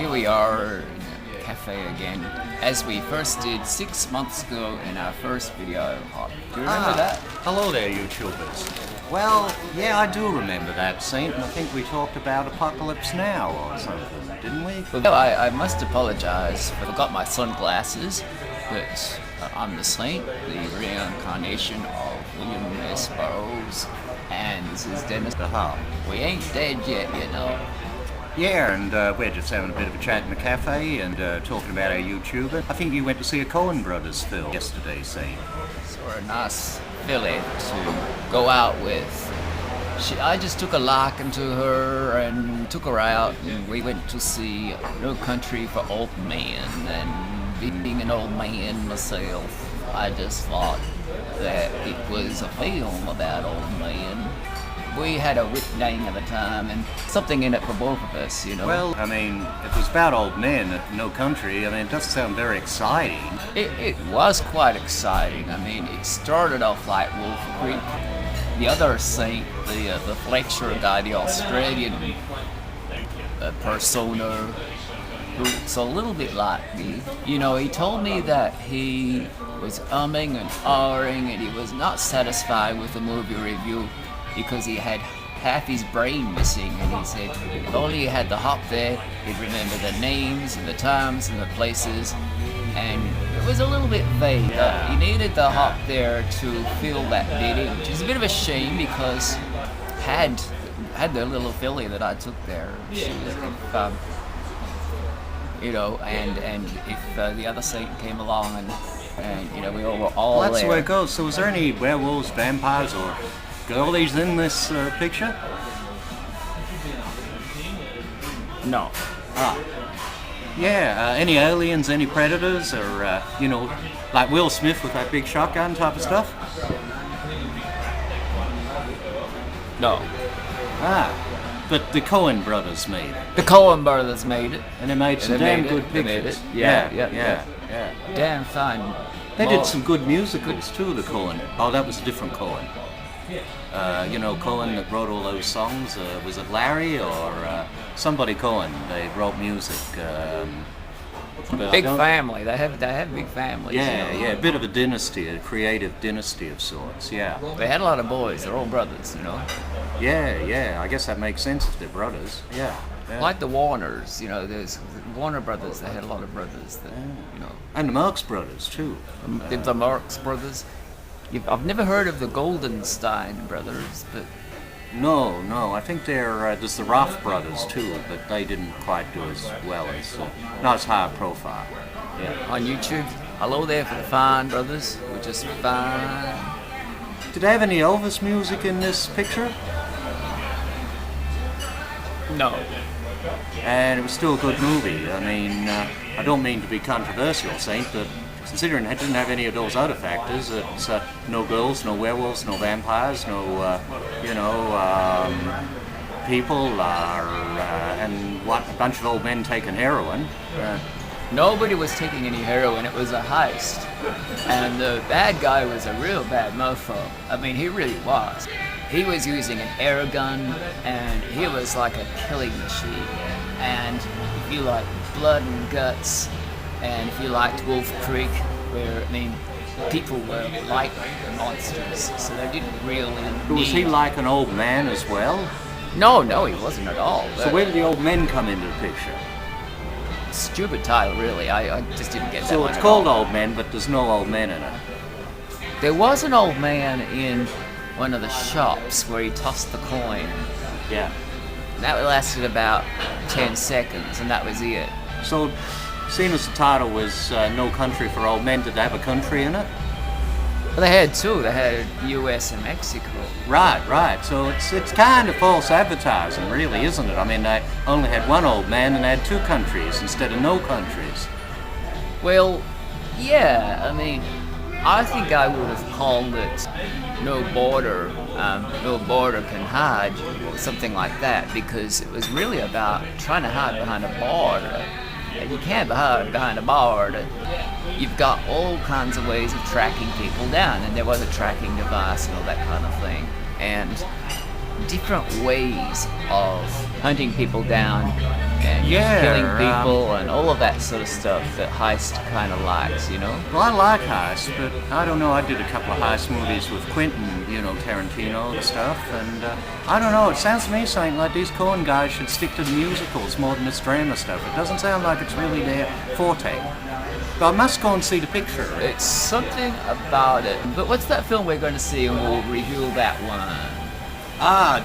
here we are in a cafe again, as we first did 6 months ago in our first video. Do you remember that? Hello there, YouTubers. Well, yeah, I do remember that, Saint, and I think we talked about Apocalypse Now or something, didn't we? Well, I must apologize. I forgot my sunglasses, but I'm the Saint, the reincarnation of William S. Burroughs, and this is Dennis. We ain't dead yet, you know. Yeah, and we're just having a bit of a chat in the cafe and talking about our YouTuber. I think you went to see a Coen Bros film yesterday, Saint. Sort of nice filly to go out with. I just took a liking to her and took her out, and we went to see No Country for Old Men. And being an old man myself, I just thought that it was a film about old men. We had a wit name at the time and something in it for both of us, you know. Well, I mean, if it was about old men, No Country, I mean, it doesn't sound very exciting. It was quite exciting. I mean, it started off like Wolf Creek. The other Saint, the Fletcher guy, the Australian persona, who's a little bit like me. You know, he told me that he was umming and ahhing and he was not satisfied with the movie review because he had half his brain missing, and he said if only he had the hop there, he'd remember the names and the times and the places, and it was a little bit vague. He needed the hop there to feel that ditty, which is a bit of a shame because had the little filly that I took there, she was, you know, and if the other Saint came along and you know, we all were all well, that's there. the way it goes. So was there any werewolves, vampires, or girlies in this picture? No. Yeah, any aliens, any predators, or, you know, like Will Smith with that big shotgun type of stuff? No. But the Coen brothers made it. The Coen Brothers made it. And they made some damn good pictures. Yeah. Damn fine. They did some good musicals too, the Coen. Oh, that was a different Coen. You know, Coen that wrote all those songs, was it Larry or somebody Coen? They wrote music. Big family. They have big families. Yeah, you know? a bit of a dynasty, a creative dynasty of sorts. Yeah. They had a lot of boys. They're all brothers, you know. Yeah. I guess that makes sense if they're brothers. Yeah. Like the Warners, you know. There's Warner Brothers. They had a lot of brothers. That, you know. And the Marx Brothers too. The Marx Brothers. I've never heard of the Goldenstein brothers, but no. I think there's the Roth brothers too, but they didn't quite do as well as not as high a profile. Yeah. On YouTube, hello there for the Fine brothers. We're just fine. Did they have any Elvis music in this picture? No. And it was still a good movie. I mean, I don't mean to be controversial, Saint, but considering it didn't have any of those other factors, it's no girls, no werewolves, no vampires, no, people, and a bunch of old men taking heroin. Nobody was taking any heroin. It was a heist. And the bad guy was a real bad mofo. I mean, he really was. He was using an air gun, and he was like a killing machine. And if you like blood and guts, and if you liked Wolf Creek, where, I mean, people were like monsters, so they didn't really need... Was he like an old man as well? No, he wasn't at all. So where did the old men come into the picture? Stupid title, really. I just didn't get that So one it's at called all. Old Men, but there's no old men in it. There was an old man in one of the shops where he tossed the coin. Yeah. That lasted about 10 seconds, and that was it. So, seeing as the title was No Country for Old Men, did they have a country in it? Well, they had two. They had US and Mexico. Right. So it's kind of false advertising, really, isn't it? I mean, they only had one old man and they had two countries instead of no countries. Well, yeah, I mean, I think I would have called it No Border Can Hide, or something like that, because it was really about trying to hide behind a border. And you can't hide behind a border. You've got all kinds of ways of tracking people down, and there was a tracking device and all that kind of thing. And different ways of hunting people down and Yeah, killing people and all of that sort of stuff that Heist kind of likes, you know? Well, I like heist, but I don't know. I did a couple of heist movies with Quentin, Tarantino and stuff, and I don't know. It sounds to me something like these Coen guys should stick to the musicals more than this drama stuff. It doesn't sound like it's really their forte. But I must go and see the picture. It's something about it. But what's that film we're going to see, and we'll review that one?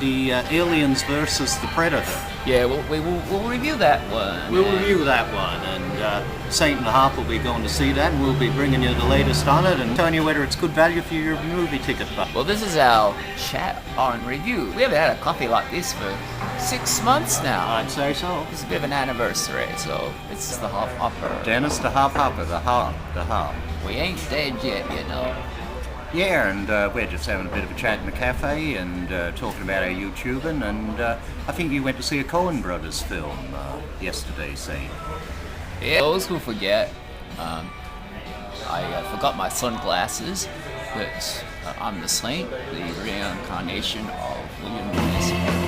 The Aliens versus the Predator. Yeah, we'll review that one. We'll review that one, and Saint and Harp will be going to see that, and we'll be bringing you the latest on it and telling you whether it's good value for your movie ticket. Well, this is our chat on review. We haven't had a coffee like this for 6 months now. I'd say so. It's a bit of an anniversary, so this is the Hop Hopper. Dennis the Hop Hopper, the Hop. We ain't dead yet, you know. Yeah, and we're just having a bit of a chat in the cafe and talking about our YouTubing, and I think you went to see a Coen Bros film yesterday, Saint. Yeah, those who forget, I forgot my sunglasses, but I'm the Saint, the reincarnation of William Lewis.